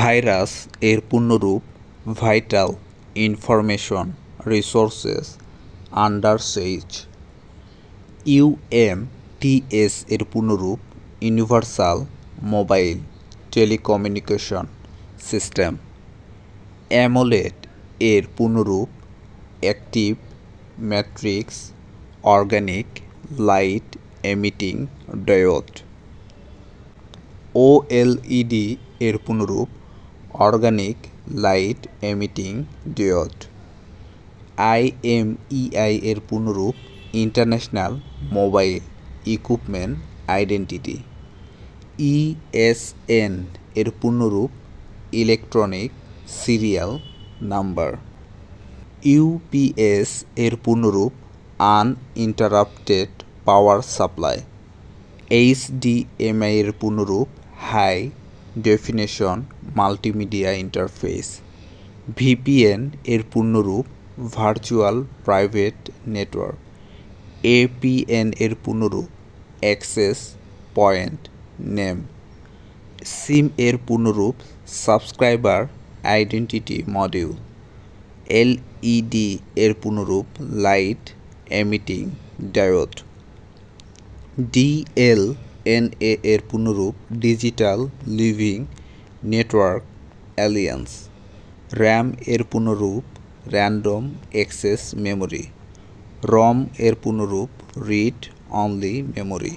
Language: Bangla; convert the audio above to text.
ভাইরাস এর পূর্ণরূপ vital information resources under siege. UMTS এর পূর্ণরূপ universal mobile telecommunication system. AMOLED এর পূর্ণরূপ active matrix organic light emitting diode. OLED এর পূর্ণরূপ organic light emitting diode. IMEI এর পূর্ণরূপ international mobile equipment identity. ESN এর পূর্ণরূপ ইলেকট্রনিক সিরিয়াল নাম্বার। ইউপিএস এর পূর্ণরূপ আনইন্টারাপ্টেড পাওয়ার সাপ্লাই। এইচডিএমআই এর পূর্ণরূপ high definition multimedia interface. VPN এর পূর্ণরূপ ভার্চুয়াল প্রাইভেট নেটওয়ার্ক। এপিএন এর পূর্ণরূপ অ্যাক্সেস পয়েন্ট নেম। সিম এর পূর্ণরূপ সাবস্ক্রাইবার আইডেন্টিটি মডিউল। এলইডি এর পূর্ণরূপ লাইট এমিটিং ডায়োড। ডিএলএনএ এর পূর্ণরূপ digital living network alliance. RAM এর পূর্ণরূপ র্যান্ডম অ্যাক্সেস মেমোরি। রম এর পূর্ণরূপ রিড অনলি মেমোরি।